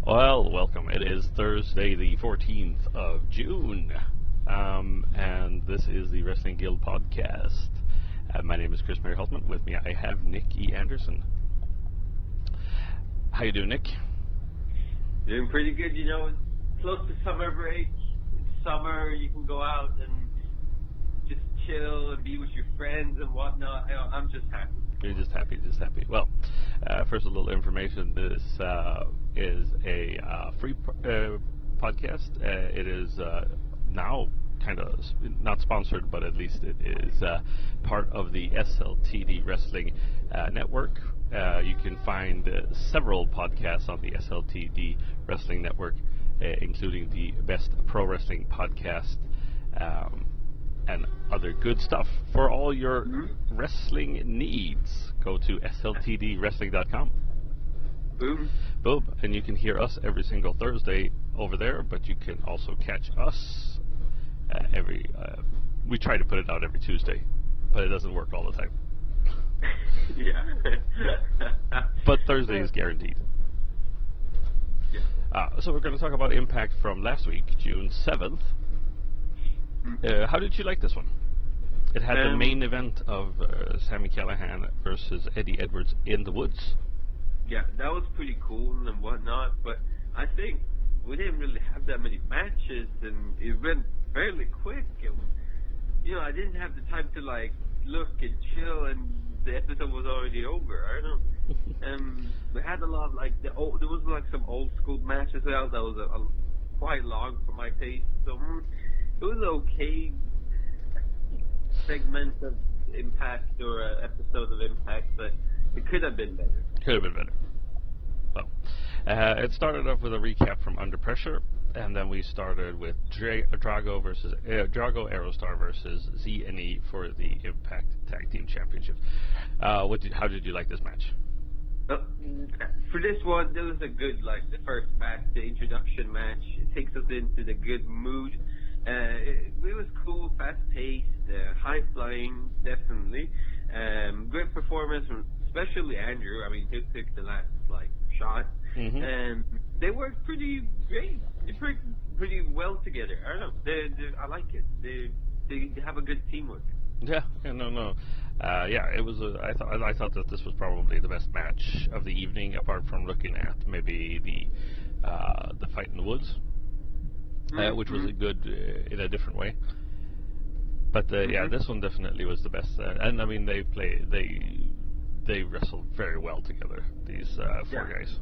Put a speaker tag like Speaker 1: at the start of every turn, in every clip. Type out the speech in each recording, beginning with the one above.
Speaker 1: Well, welcome. It is Thursday, the 14th of June, and this is the Wrestling Guild podcast. My name is Chris Mary Holtman. With me, I have Nick E. Anderson. How you doing, Nick?
Speaker 2: Doing pretty good. You know, it's close to summer break. It's summer. You can go out and just chill and be with your friends and whatnot. I'm just happy.
Speaker 1: You're just happy. Well, first a little information. This is a free podcast. It is now kind of not sponsored, but at least it is part of the SLTD Wrestling Network. You can find several podcasts on the SLTD Wrestling Network, including the Best Pro Wrestling Podcast, and other good stuff for all your wrestling needs. Go to sltdwrestling.com.
Speaker 2: Boom.
Speaker 1: And you can hear us every single Thursday over there, but you can also catch us we try to put it out every Tuesday, but it doesn't work all the time.
Speaker 2: Yeah.
Speaker 1: But Thursday is guaranteed.
Speaker 2: Yeah.
Speaker 1: So we're going to talk about Impact from last week, June 7th. How did you like this one? It had the main event of Sami Callihan versus Eddie Edwards in the woods.
Speaker 2: Yeah, that was pretty cool and whatnot, but I think we didn't really have that many matches, and it went fairly quick. And, you know, I didn't have the time to, like, look and chill, and the episode was already over. I don't know. We had a lot of, like, there was, like, some old-school matches as well that was quite long for my taste, so it was okay segment of Impact or episode of Impact, but it could have been better.
Speaker 1: Well, it started off with a recap from Under Pressure, and then we started with Drago Aerostar versus ZNE for the Impact Tag Team Championships. How did you like this match?
Speaker 2: For this one, there was a good, like, the first match, the introduction match. It takes us into the good mood. It was cool, fast-paced, high-flying, definitely. Great performance from especially Andrew. I mean, he took the last, like, shot. And they worked pretty great. They worked pretty well together. I don't know. I like it. They have a good teamwork.
Speaker 1: Yeah, no. It was. I thought that this was probably the best match of the evening, apart from looking at maybe the fight in the woods, which was good in a different way. But this one definitely was the best. And I mean, they wrestled very well together. These four guys.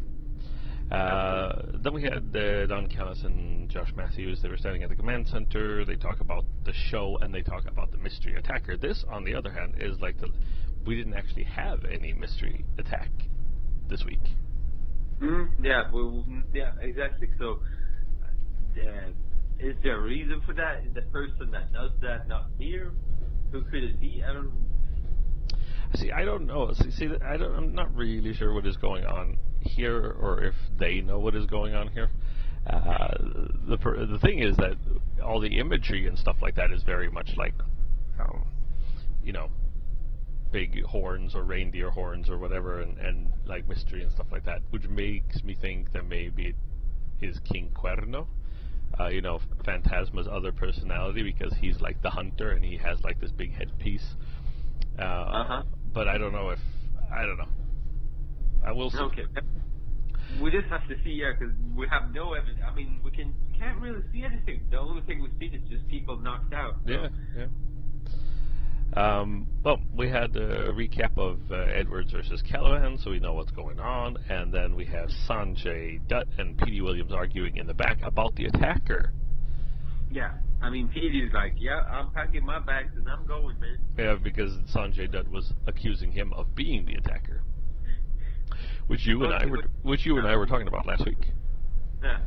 Speaker 1: Then we had Don Callis and Josh Matthews. They were standing at the command center. They talk about the show, and they talk about the mystery attacker. This, on the other hand, is like we didn't actually have any mystery attack this week.
Speaker 2: Yeah, exactly. So, is there a reason for that? Is the person that does that not here? Who could it be? I don't.
Speaker 1: See, I don't know. I'm not really sure what is going on here, or if they know what is going on here. The thing is that all the imagery and stuff like that is very much like, big horns or reindeer horns or whatever, and like mystery and stuff like that, which makes me think that maybe it is King Cuerno, Phantasma's other personality, because he's like the hunter and he has like this big headpiece. But I don't know. I will see. Okay.
Speaker 2: We just have to see, because we have no evidence. I mean, we can't really see anything. The only thing we see is just people knocked out. So.
Speaker 1: Yeah. Well, we had a recap of Edwards versus Callihan, so we know what's going on, and then we have Sanjay Dutt and Petey Williams arguing in the back about the attacker.
Speaker 2: Yeah, I mean, Petey's like, yeah, I'm packing my bags and I'm going, man.
Speaker 1: Yeah, because Sanjay Dutt was accusing him of being the attacker, which you and I were talking about last week.
Speaker 2: Yeah.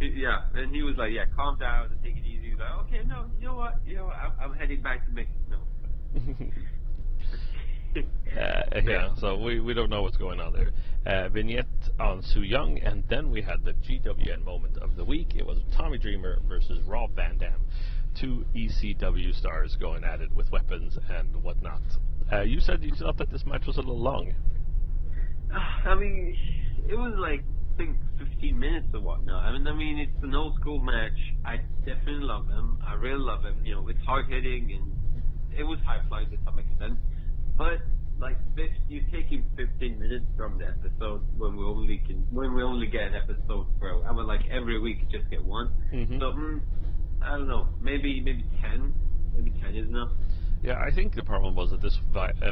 Speaker 2: Yeah, and he was like, "Yeah, calm down and take it easy." He was like, "Okay, no, you know what? I'm heading back to Mexico."
Speaker 1: Yeah, so we don't know what's going on there. Vignette on Su Young, and then we had the GWN moment of the week. It was Tommy Dreamer versus Rob Van Dam. Two ECW stars going at it with weapons and whatnot. You said you thought that this match was a little long.
Speaker 2: I mean, it was like, I think 15 minutes or whatnot. I mean, it's an old school match. I definitely love him. I really love him. You know, it's hard hitting and it was high flying to some extent. But like, you're taking 15 minutes from the episode when we only get an episode for, I mean, like every week you just get one.
Speaker 1: Mm-hmm.
Speaker 2: So I don't know, maybe 10. Maybe 10 is enough.
Speaker 1: Yeah, I think the problem was that this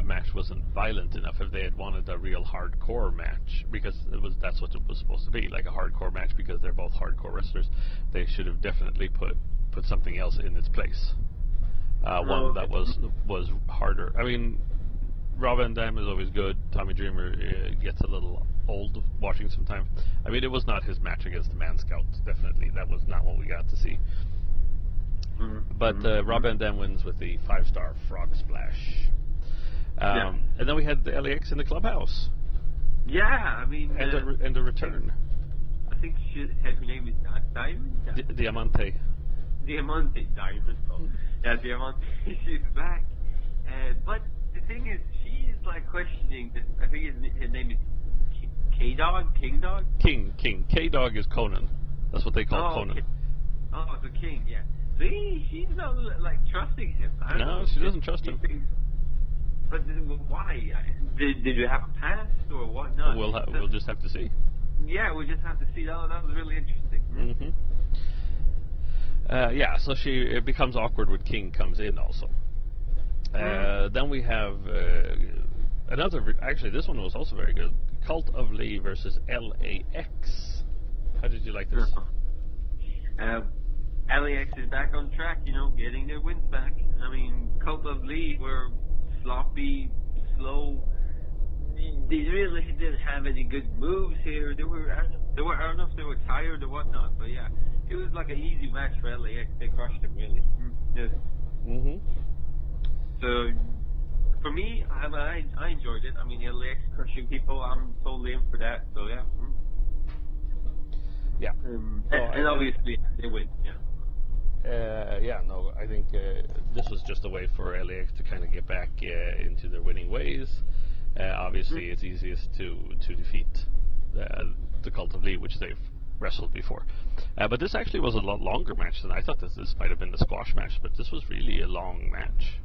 Speaker 1: match wasn't violent enough. If they had wanted a real hardcore match, because that's what it was supposed to be, like a hardcore match, because they're both hardcore wrestlers, they should have definitely put something else in its place. One that was harder. I mean, Rob Van Dam is always good. Tommy Dreamer gets a little old watching sometimes. I mean, it was not his match against the Man Scout. Definitely, that was not what we got to see. But Rob Van Dam wins with the 5-star frog splash. And then we had the LAX in the clubhouse.
Speaker 2: Yeah, I mean...
Speaker 1: And a return.
Speaker 2: I think her name is Diamond?
Speaker 1: Diamante.
Speaker 2: Diamante, Diamond. Oh. Yeah, Diamante, she's back. But the thing is, she is like questioning this. I think his name is K-Dog? King Dog?
Speaker 1: King. K-Dog is Conan. That's what they call Conan.
Speaker 2: Okay. Oh, the King, yeah. See, she's not like trusting him.
Speaker 1: No, she doesn't trust him.
Speaker 2: But why? Did you have a past or whatnot?
Speaker 1: We'll just have to see.
Speaker 2: Yeah, we just have to see. That was really interesting.
Speaker 1: Yeah, so it becomes awkward when King comes in also. Then we have another. Actually, this one was also very good. Cult of Lee versus LAX. How did you like this?
Speaker 2: LAX is back on track, getting their wins back. I mean, Cult of Lee were sloppy, slow. They really didn't have any good moves here. I don't know if they were tired or whatnot, but yeah, it was like an easy match for LAX. They crushed them, really. Yes. So, for me, I enjoyed it. I mean, LAX crushing people, I'm totally in for that. So yeah.
Speaker 1: Yeah.
Speaker 2: And obviously they win. Yeah.
Speaker 1: I think this was just a way for LAX to kind of get back into their winning ways. Obviously, it's easiest to defeat the Cult of Lee, which they've wrestled before. But this actually was a lot longer match than I thought. This might have been the squash match, but this was really a long match.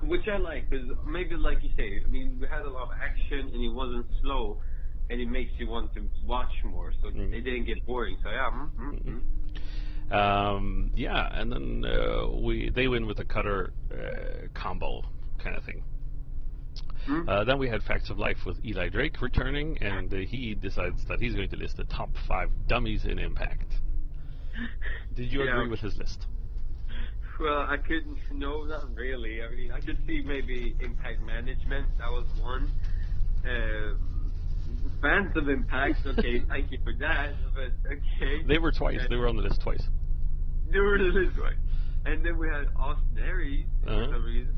Speaker 2: Which I like, because maybe like you say, I mean, we had a lot of action and it wasn't slow. And it makes you want to watch more, so they didn't get boring. So yeah.
Speaker 1: And then they win with a cutter combo kind of thing. Then we had Facts of Life with Eli Drake returning, and he decides that he's going to list the top 5 dummies in Impact. Did you agree with his list?
Speaker 2: Well, I couldn't. No, not really. I mean, I could see maybe Impact Management. That was one. Fans of Impact, okay, thank you for that, but okay.
Speaker 1: They were twice. They were on the list twice.
Speaker 2: They were on the list twice. And then we had Austin Aries for some reason.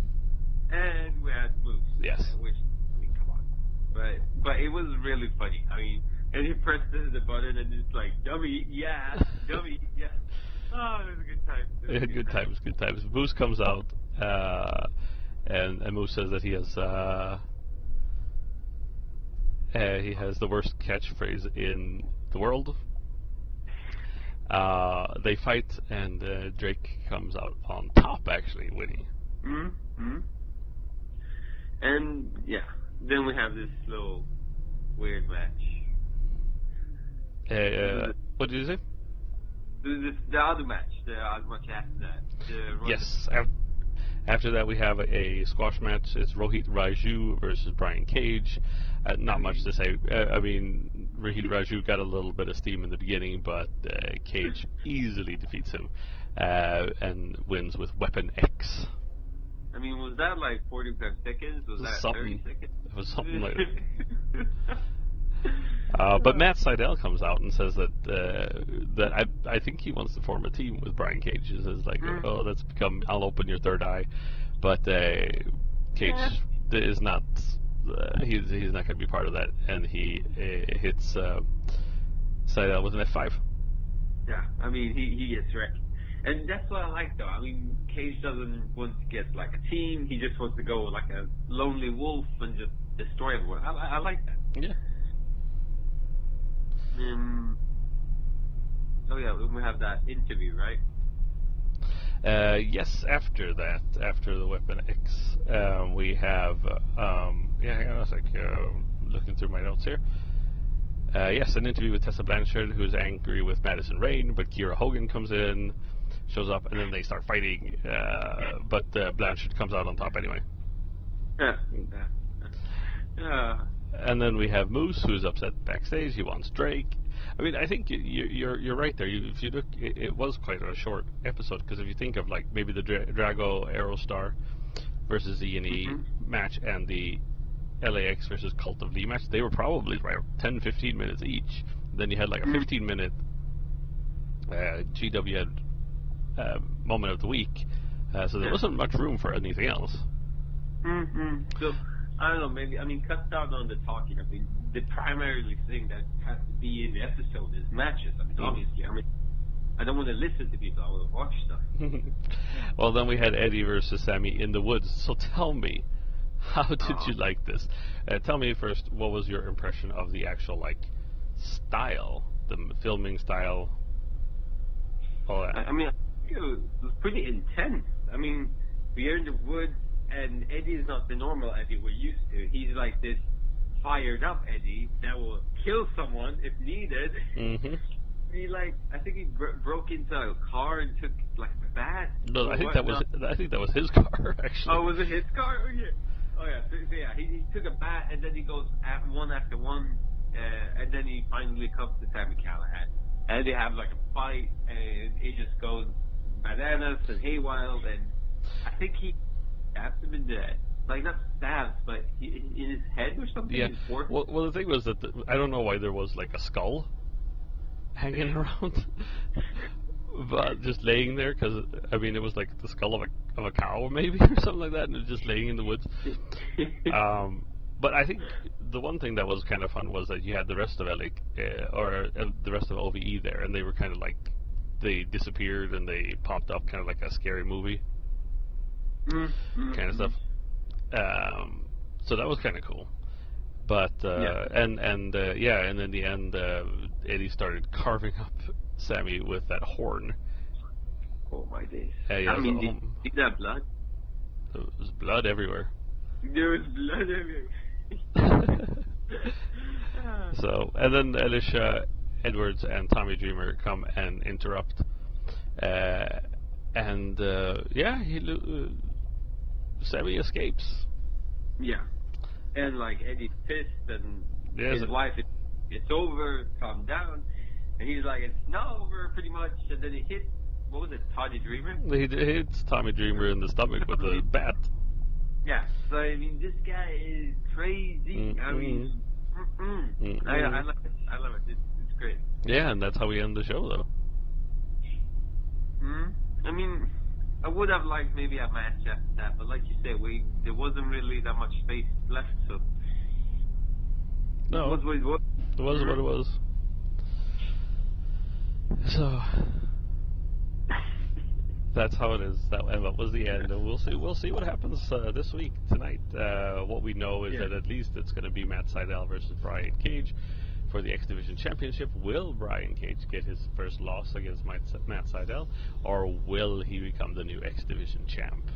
Speaker 2: And we had Moose.
Speaker 1: Yes.
Speaker 2: Which, I mean, come on. But it was really funny. I mean, and he pressed the button and it's like, dummy, yeah, dummy, yeah. Oh, it was a good time.
Speaker 1: Good times. Moose comes out, and Moose says that he has the worst catchphrase in the world. They fight, and Drake comes out on top, actually, winning.
Speaker 2: And, yeah, then we have this little weird match.
Speaker 1: What did you say?
Speaker 2: The other match, the match after that.
Speaker 1: Yes. After that, we have a squash match. It's Rohit Raju versus Brian Cage. Not much to say. I mean, Rohit Raju got a little bit of steam in the beginning, but Cage easily defeats him and wins with Weapon X.
Speaker 2: I mean, was that like 45 seconds? Was that 30 seconds?
Speaker 1: It was something like But Matt Sydal comes out and says that I think he wants to form a team with Brian Cage. He says like, oh, that's become, I'll open your third eye. But Cage is not. He's not going to be part of that, and he hits Sydal with an F5.
Speaker 2: Yeah, I mean he gets wrecked, and that's what I like though. I mean Cage doesn't want to get like a team; he just wants to go like a lonely wolf and just destroy everyone. I like that.
Speaker 1: Yeah.
Speaker 2: Oh yeah, we have that interview, right?
Speaker 1: Yes, after that, after the Weapon X, we have, hang on a sec, looking through my notes here. Yes, an interview with Tessa Blanchard, who's angry with Madison Rayne, but Kiera Hogan comes in, shows up, and then they start fighting, but Blanchard comes out on top anyway. And then we have Moose, who's upset backstage. He wants Drake. I mean, I think you're right there. If you look, it was quite a short episode, because if you think of like maybe the Drago Aerostar versus E&E match and the LAX versus Cult of Lee match, they were probably right 10-15 minutes each. Then you had like a 15-minute GW moment of the week, so there wasn't much room for anything else.
Speaker 2: So I don't know, maybe, I mean, cut down on the talking. I mean, the primary thing that has to be in the episode is matches. I mean, obviously, I mean, I don't want to listen to people, I want to watch stuff.
Speaker 1: Well, then we had Eddie versus Sammy in the woods. So tell me, how did you like this? Tell me first, what was your impression of the actual, like, style, the filming style, all that?
Speaker 2: I mean, I think it was pretty intense. I mean, we are in the woods, and Eddie is not the normal Eddie we're used to. He's like this fired up Eddie that will kill someone if needed. He I think he broke into a car and took like a bat.
Speaker 1: No, I think that was his car actually.
Speaker 2: Oh, was it his car? Oh yeah. So yeah, he took a bat and then he goes at one after one, and then he finally comes to Sami Callihan, and they have like a fight, and it just goes bananas and haywire, and I think he stabs him in the, like, not stabs, but in his head or something.
Speaker 1: Yeah. Well, the thing was that I don't know why there was like a skull hanging around, but just laying there, because I mean it was like the skull of a cow maybe or something like that, and it was just laying in the woods. But I think the one thing that was kind of fun was that you had the rest of the rest of OVE there, and they were kind of like, they disappeared and they popped up kind of like a scary movie kind of stuff. So that was kind of cool. But and in the end, Eddie started carving up Sammy with that horn.
Speaker 2: Oh my days!
Speaker 1: Yeah,
Speaker 2: I mean, did you see that blood?
Speaker 1: There was blood everywhere.
Speaker 2: There was blood everywhere.
Speaker 1: So, and then Alicia Edwards and Tommy Dreamer come and interrupt, Sammy escapes.
Speaker 2: Yeah, and like Eddie's pissed, and his wife, it's over, calm down, and he's like, it's not over, pretty much. And then he hit, what was it, Tommy Dreamer?
Speaker 1: He hits Tommy Dreamer in the stomach with a bat.
Speaker 2: Yeah, so I mean, this guy is crazy. I mean, I love it. I love it. It's great.
Speaker 1: Yeah, and that's how we end the show, though.
Speaker 2: I mean, I would have liked maybe a match after that, but like you said, there wasn't really that much space left, so.
Speaker 1: No.
Speaker 2: It was what it was.
Speaker 1: It was what it was. So. That's how it is. That was the end, and we'll see what happens this week tonight. What we know is that at least it's going to be Matt Sydal versus Brian Cage for the X Division Championship. Will Brian Cage get his first loss against Matt Sydal, or will he become the new X Division champ?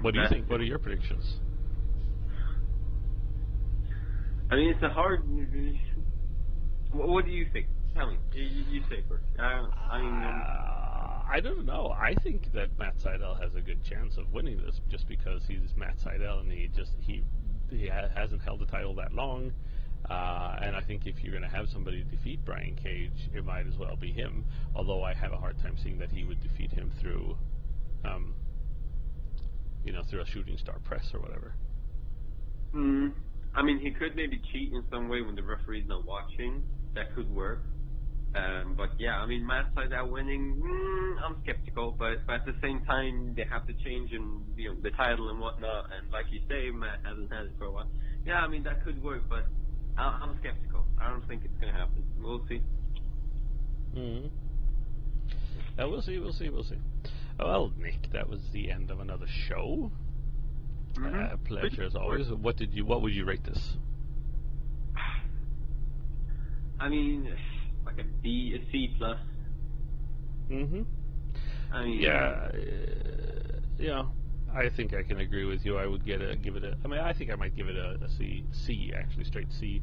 Speaker 1: What do you think? What are your predictions?
Speaker 2: I mean, it's a hard. What do you think? Tell me. You say first.
Speaker 1: I don't know. I think that Matt Sydal has a good chance of winning this, just because he's Matt Sydal and he hasn't held the title that long. And I think if you're going to have somebody defeat Brian Cage, it might as well be him. Although I have a hard time seeing that he would defeat him through, through a shooting star press or whatever.
Speaker 2: I mean, he could maybe cheat in some way when the referee's not watching. That could work. But yeah, I mean, Matt's side out winning, I'm skeptical. But at the same time, they have to change the title and whatnot. And like you say, Matt hasn't had it for a while. Yeah, I mean, that could work, but I'm skeptical. I don't think it's going to happen. We'll see.
Speaker 1: Mm-hmm. We'll see. Well, Nick, that was the end of another show.
Speaker 2: Mm-hmm.
Speaker 1: Pleasure as always. What would you rate this?
Speaker 2: I mean, like a C plus.
Speaker 1: Mm-hmm.
Speaker 2: I mean,
Speaker 1: yeah. I think I can agree with you. I would give it a. I mean, I think I might give it a C actually, straight C.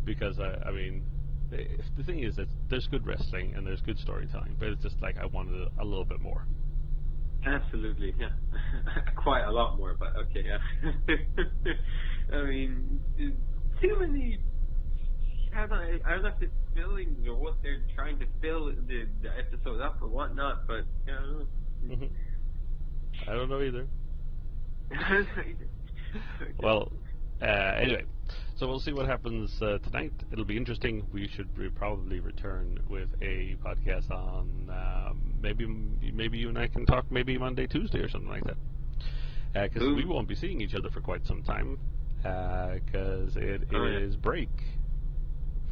Speaker 1: Because I mean, the thing is that there's good wrestling and there's good storytelling, but it's just like I wanted a little bit more.
Speaker 2: Absolutely, yeah. Quite a lot more, but okay, yeah. I mean, too many. I don't know if it's filling or what they're trying to fill the episode up or whatnot, but yeah, I don't know.
Speaker 1: Mm-hmm. I don't know either.
Speaker 2: Okay.
Speaker 1: Well, anyway, so we'll see what happens tonight. It'll be interesting. We should probably return with a podcast on maybe you and I can talk maybe Monday, Tuesday, or something like that. Because we won't be seeing each other for quite some time. Because it is break.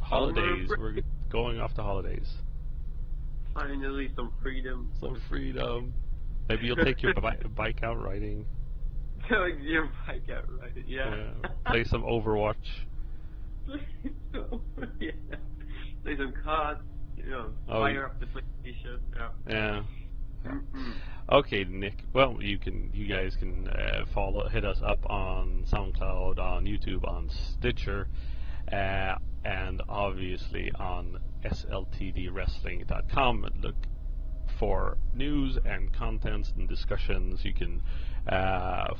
Speaker 1: Holidays. We're going off to holidays.
Speaker 2: Finally, some freedom.
Speaker 1: Maybe you'll take your bike out riding.
Speaker 2: Your bike out riding, yeah.
Speaker 1: Play some Overwatch.
Speaker 2: Yeah. Play some cards. Fire up the PlayStation.
Speaker 1: Yeah. Okay, Nick. Well, you guys can hit us up on SoundCloud, on YouTube, on Stitcher, and obviously on sltdwrestling.com. Look for news and contents and discussions. You can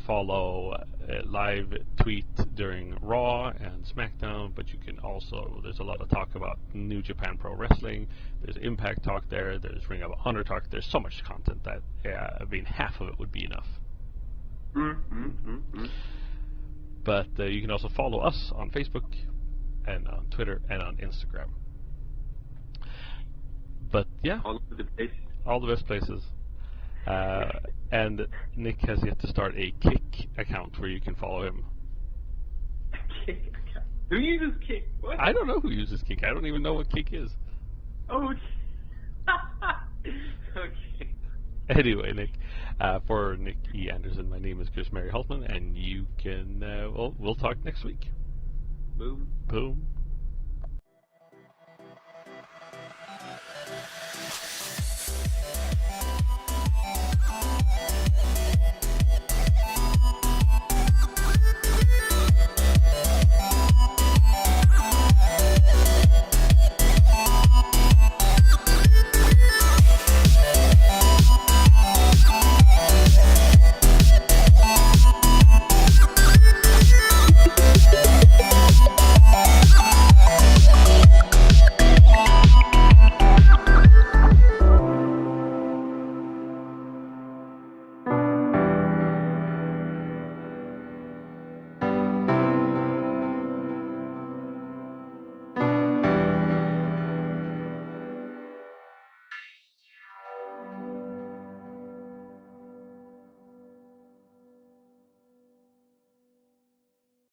Speaker 1: follow live tweet during Raw and SmackDown, but you can also, there's a lot of talk about New Japan Pro Wrestling, there's Impact talk there's Ring of Honor talk, there's so much content that I mean, half of it would be enough. But you can also follow us on Facebook and on Twitter and on Instagram. But yeah, all the best places. And Nick has yet to start a Kick account where you can follow him.
Speaker 2: A Kick account? Who uses Kick? What?
Speaker 1: I don't know who uses Kick. I don't even know what Kick is.
Speaker 2: Oh, okay.
Speaker 1: Anyway, Nick, for Nick E. Anderson, my name is Chris Mary Holtman, and you can, we'll talk next week.
Speaker 2: Boom.
Speaker 1: Boom.